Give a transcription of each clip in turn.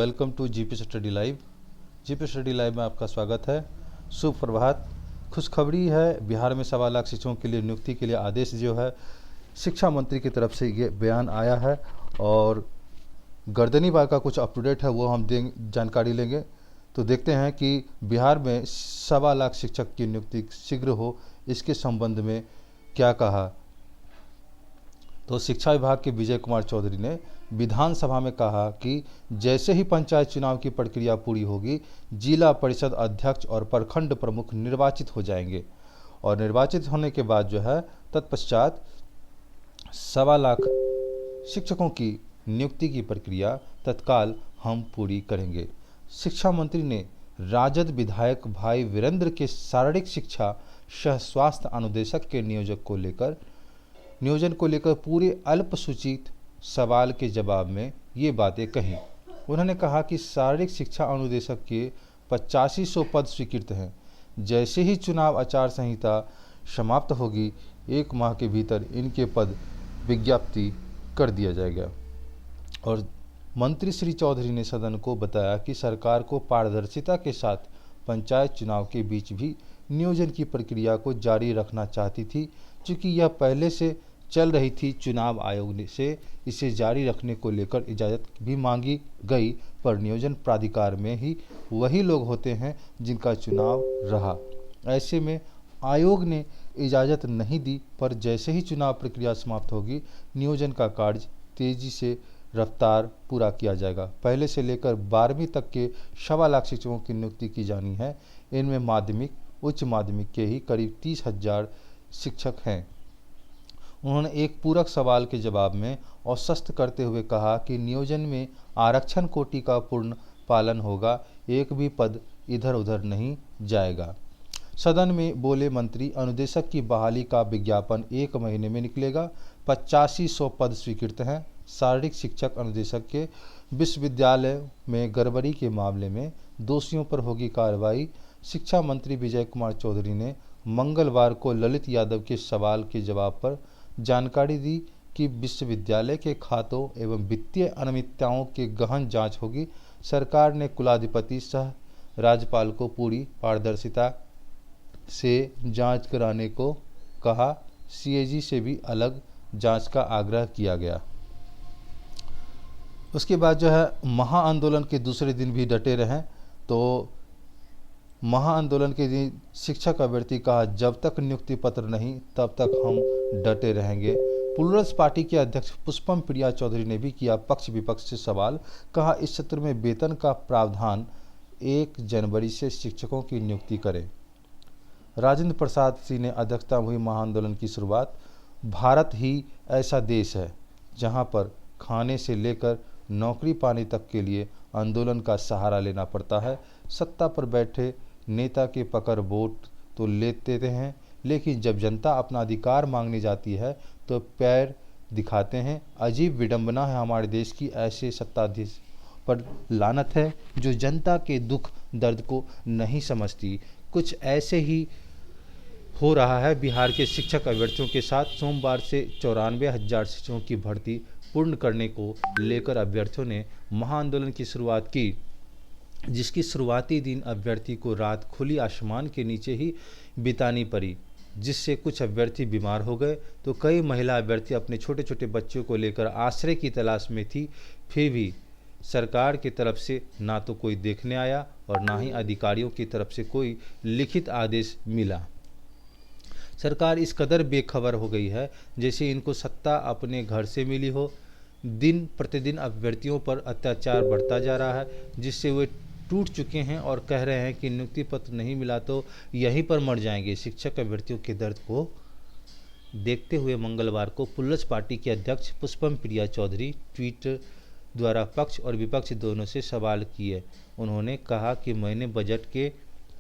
Welcome to GP study live. GP study live में आपका स्वागत है। सुप्रभात। खुशखबरी है, बिहार में 1.25 लाख शिक्षकों के लिए नियुक्ति के लिए आदेश जो है शिक्षा मंत्री की तरफ से ये बयान आया है और गर्दनी बार का कुछ अप टू डेट है वो हम जानकारी लेंगे। तो देखते हैं कि बिहार में 1.25 लाख शिक्षक की नियुक्ति शीघ्र हो, इसके संबंध में क्या कहा। तो शिक्षा विभाग के विजय कुमार चौधरी ने विधानसभा में कहा कि जैसे ही पंचायत चुनाव की प्रक्रिया पूरी होगी, जिला परिषद अध्यक्ष और प्रखंड प्रमुख निर्वाचित हो जाएंगे और निर्वाचित होने के बाद जो है तत्पश्चात 1.25 लाख शिक्षकों की नियुक्ति की प्रक्रिया तत्काल हम पूरी करेंगे। शिक्षा मंत्री ने राजद विधायक भाई वीरेंद्र के शारीरिक शिक्षा सह स्वास्थ्य अनुदेशक के नियोजन को लेकर पूरे अल्पसूचित सवाल के जवाब में ये बातें कहीं। उन्होंने कहा कि शारीरिक शिक्षा अनुदेशक के 8500 पद स्वीकृत हैं। जैसे ही चुनाव आचार संहिता समाप्त होगी, 1 माह के भीतर इनके पद विज्ञप्ति कर दिया जाएगा। और मंत्री श्री चौधरी ने सदन को बताया कि सरकार को पारदर्शिता के साथ पंचायत चुनाव के बीच भी नियोजन की प्रक्रिया को जारी रखना चाहती थी, क्योंकि यह पहले से चल रही थी। चुनाव आयोग से इसे जारी रखने को लेकर इजाज़त भी मांगी गई, पर नियोजन प्राधिकार में ही वही लोग होते हैं जिनका चुनाव रहा। ऐसे में आयोग ने इजाज़त नहीं दी, पर जैसे ही चुनाव प्रक्रिया समाप्त होगी, नियोजन का कार्य तेजी से रफ्तार पूरा किया जाएगा। पहले से लेकर 12वीं तक के 1.25 लाख शिक्षकों की नियुक्ति की जानी है। इनमें माध्यमिक, उच्च माध्यमिक के ही करीब 30,000 शिक्षक हैं। उन्होंने एक पूरक सवाल के जवाब में आश्वस्त करते हुए कहा कि नियोजन में आरक्षण कोटि का पूर्ण पालन होगा, एक भी पद इधर उधर नहीं जाएगा। सदन में बोले मंत्री, अनुदेशक की बहाली का विज्ञापन 1 महीने में निकलेगा। 8500 पद स्वीकृत हैं। शारीरिक शिक्षक अनुदेशक के विश्वविद्यालय में गड़बड़ी के मामले में दोषियों पर होगी कार्रवाई। शिक्षा मंत्री विजय कुमार चौधरी ने मंगलवार को ललित यादव के सवाल के जवाब पर जानकारी दी कि विश्वविद्यालय के खातों एवं वित्तीय अनियमितताओं की गहन जांच होगी। सरकार ने कुलाधिपति सह राज्यपाल को पूरी पारदर्शिता से जांच कराने को कहा। सीएजी से भी अलग जांच का आग्रह किया गया। उसके बाद जो है महाआंदोलन के दूसरे दिन भी डटे रहें। तो महाआंदोलन के दिन शिक्षक अभ्यर्थी कहा, जब तक नियुक्ति पत्र नहीं तब तक हम डटे रहेंगे। प्लूरल्स पार्टी के अध्यक्ष पुष्पम प्रिया चौधरी ने भी किया पक्ष विपक्ष से सवाल। कहा, इस सत्र में वेतन का प्रावधान 1 जनवरी से शिक्षकों की नियुक्ति करें। राजेंद्र प्रसाद सिंह ने अध्यक्षता हुई महाआंदोलन की शुरुआत। भारत ही ऐसा देश है जहां पर खाने से लेकर नौकरी पाने तक के लिए आंदोलन का सहारा लेना पड़ता है। सत्ता पर बैठे नेता के पकड़ वोट तो लेते हैं, लेकिन जब जनता अपना अधिकार मांगने जाती है तो पैर दिखाते हैं। अजीब विडंबना है हमारे देश की, ऐसे सत्ताधीश पर लानत है जो जनता के दुख दर्द को नहीं समझती। कुछ ऐसे ही हो रहा है बिहार के शिक्षक अभ्यर्थियों के साथ। सोमवार से 94,000 शिक्षकों की भर्ती पूर्ण करने को लेकर अभ्यर्थियों ने महाआंदोलन की शुरुआत की, जिसकी शुरुआती दिन अभ्यर्थी को रात खुली आसमान के नीचे ही बितानी पड़ी, जिससे कुछ अभ्यर्थी बीमार हो गए तो कई महिला अभ्यर्थी अपने छोटे छोटे बच्चों को लेकर आश्रय की तलाश में थी। फिर भी सरकार की तरफ से ना तो कोई देखने आया और ना ही अधिकारियों की तरफ से कोई लिखित आदेश मिला। सरकार इस कदर बेखबर हो गई है जैसे इनको सत्ता अपने घर से मिली हो। दिन प्रतिदिन अभ्यर्थियों पर अत्याचार बढ़ता जा रहा है, जिससे वे टूट चुके हैं और कह रहे हैं कि नियुक्ति पत्र नहीं मिला तो यहीं पर मर जाएंगे। शिक्षक अभ्यर्थियों के दर्द को देखते हुए मंगलवार को प्लूरल्स पार्टी के अध्यक्ष पुष्पम प्रिया चौधरी ट्विटर द्वारा पक्ष और विपक्ष दोनों से सवाल किए। उन्होंने कहा कि मैंने बजट के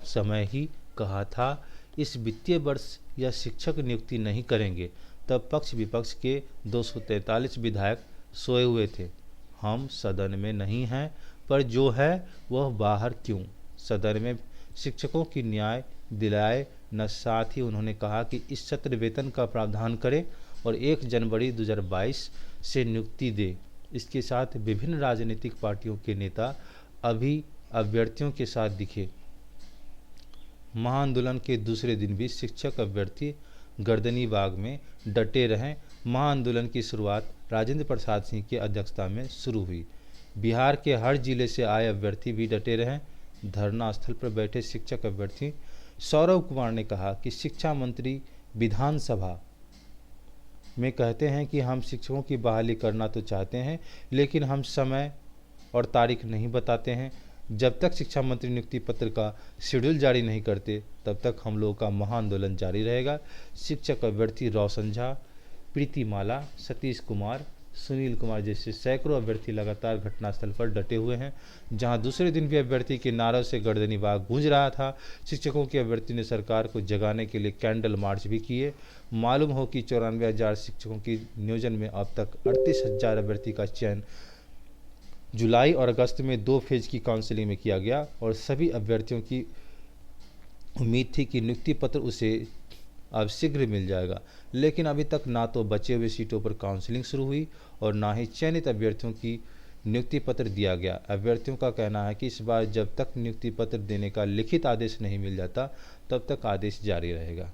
समय ही कहा था, इस वित्तीय वर्ष या शिक्षक नियुक्ति नहीं करेंगे। तब पक्ष विपक्ष के 243 विधायक सोए हुए थे। हम सदन में नहीं हैं, पर जो है वह बाहर क्यों। सदन में शिक्षकों की न्याय दिलाए न। साथ ही उन्होंने कहा कि इस सत्र वेतन का प्रावधान करें और 1 जनवरी 2022 से नियुक्ति दे। इसके साथ विभिन्न राजनीतिक पार्टियों के नेता अभी अभ्यर्थियों के साथ दिखे। महाआंदोलन के दूसरे दिन भी शिक्षक अभ्यर्थी गर्दनीबाग में डटे रहे। महाआंदोलन की शुरुआत राजेंद्र प्रसाद सिंह की अध्यक्षता में शुरू हुई। बिहार के हर जिले से आए अभ्यर्थी भी डटे रहे। धरना स्थल पर बैठे शिक्षक अभ्यर्थी सौरव कुमार ने कहा कि शिक्षा मंत्री विधानसभा में कहते हैं कि हम शिक्षकों की बहाली करना तो चाहते हैं, लेकिन हम समय और तारीख नहीं बताते हैं। जब तक शिक्षा मंत्री नियुक्ति पत्र का शेड्यूल जारी नहीं करते, तब तक हम लोगों का महाआंदोलन जारी रहेगा। शिक्षक अभ्यर्थी रोशन झा, प्रीति माला, सतीश कुमार, सुनील कुमार जैसे सैकड़ों अभ्यर्थी लगातार घटनास्थल पर डटे हुए हैं, जहां दूसरे दिन भी अभ्यर्थी के नारों से गर्दनीबाग गूंज रहा था। शिक्षकों के अभ्यर्थी ने सरकार को जगाने के लिए कैंडल मार्च भी किए। मालूम हो कि 94,000 शिक्षकों की नियोजन में अब तक 38,000 अभ्यर्थी का चयन जुलाई और अगस्त में 2 फेज की काउंसलिंग में किया गया और सभी अभ्यर्थियों की उम्मीद थी कि नियुक्ति पत्र उसे अब शीघ्र मिल जाएगा, लेकिन अभी तक ना तो बचे हुए सीटों पर काउंसलिंग शुरू हुई और ना ही चयनित अभ्यर्थियों की नियुक्ति पत्र दिया गया। अभ्यर्थियों का कहना है कि इस बार जब तक नियुक्ति पत्र देने का लिखित आदेश नहीं मिल जाता, तब तक आदेश जारी रहेगा।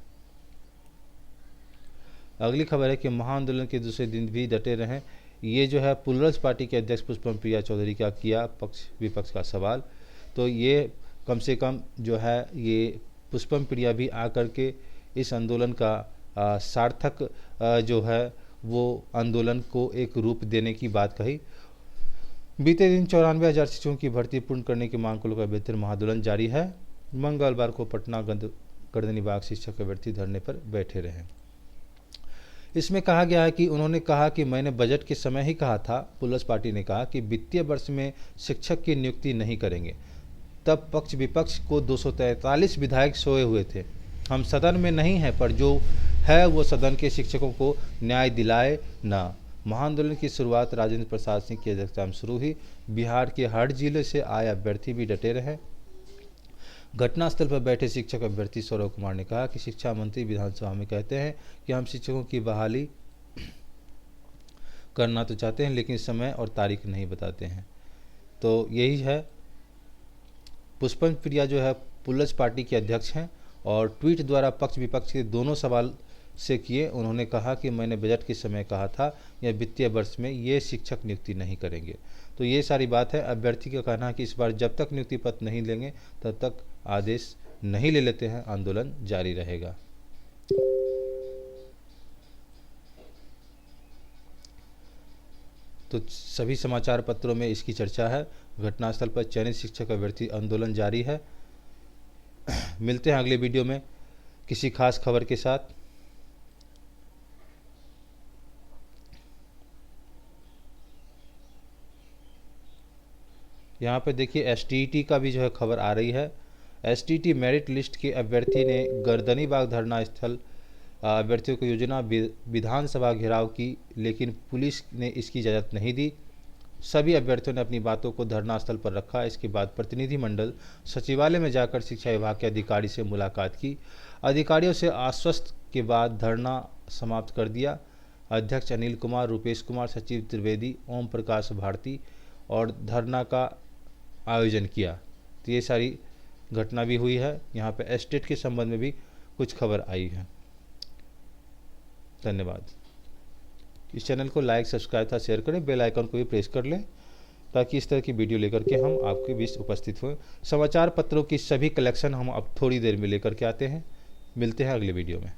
अगली खबर है कि महाआंदोलन के दूसरे दिन भी डटे रहें। ये जो है प्लूरल्स पार्टी के अध्यक्ष पुष्पम प्रिया चौधरी का किया पक्ष विपक्ष का सवाल। तो ये कम से कम जो है ये पुष्पम प्रिया भी आकर के इस आंदोलन का सार्थक जो है वो आंदोलन को एक रूप देने की बात कही। बीते दिन 94,000 शिक्षकों की भर्ती पूर्ण करने की मांग को लेकर बेहतर महाआंदोलन जारी है। मंगलवार को पटना गर्दनीबाग शिक्षक अभ्यर्थी धरने पर बैठे रहे। इसमें कहा गया है कि उन्होंने कहा कि मैंने बजट के समय ही कहा था। प्लूरल्स पार्टी ने कहा कि वित्तीय वर्ष में शिक्षक की नियुक्ति नहीं करेंगे। तब पक्ष विपक्ष को 243 विधायक सोए हुए थे। हम सदन में नहीं हैं, पर जो है वो सदन के शिक्षकों को न्याय दिलाए ना। महाआंदोलन की शुरुआत राजेंद्र प्रसाद सिंह की अध्यक्षता में शुरू हुई। बिहार के हर जिले से आए अभ्यर्थी भी डटे रहे। घटनास्थल पर बैठे शिक्षक अभ्यर्थी सौरव कुमार ने कहा कि शिक्षा मंत्री विधानसभा में कहते हैं कि हम शिक्षकों की बहाली करना तो चाहते हैं, लेकिन समय और तारीख नहीं बताते हैं। तो यही है। पुष्पम प्रिया जो है प्लूरल्स पार्टी के अध्यक्ष हैं और ट्वीट द्वारा पक्ष विपक्ष के दोनों सवाल से किए। उन्होंने कहा कि मैंने बजट के समय कहा था या वित्तीय वर्ष में ये शिक्षक नियुक्ति नहीं करेंगे। तो ये सारी बात है। अभ्यर्थी का कहना है कि इस बार जब तक नियुक्ति पत्र नहीं लेंगे तब तक आदेश नहीं ले लेते हैं, आंदोलन जारी रहेगा। तो सभी समाचार पत्रों में इसकी चर्चा है। घटनास्थल पर चयनित शिक्षक अभ्यर्थी आंदोलन जारी है। मिलते हैं अगले वीडियो में किसी खास खबर के साथ। यहाँ पे देखिए एसटीईटी का भी जो है खबर आ रही है। एसटीईटी मेरिट लिस्ट के अभ्यर्थी ने गर्दनीबाग धरना स्थल अभ्यर्थियों को योजना विधानसभा घेराव की, लेकिन पुलिस ने इसकी इजाज़त नहीं दी। सभी अभ्यर्थियों ने अपनी बातों को धरना स्थल पर रखा। इसके बाद प्रतिनिधिमंडल सचिवालय में जाकर शिक्षा विभाग के अधिकारी से मुलाकात की। अधिकारियों से आश्वस्त के बाद धरना समाप्त कर दिया। अध्यक्ष अनिल कुमार, रूपेश कुमार, सचिव त्रिवेदी, ओम प्रकाश भारती और धरना का आयोजन किया। तो ये सारी घटना भी हुई है। यहाँ पे एस्टेट के संबंध में भी कुछ खबर आई है। धन्यवाद। इस चैनल को लाइक, सब्सक्राइब था, शेयर करें, बेल आइकन को भी प्रेस कर लें ताकि इस तरह की वीडियो लेकर के हम आपके बीच उपस्थित हुए। समाचार पत्रों की सभी कलेक्शन हम अब थोड़ी देर में लेकर के आते हैं। मिलते हैं अगले वीडियो में।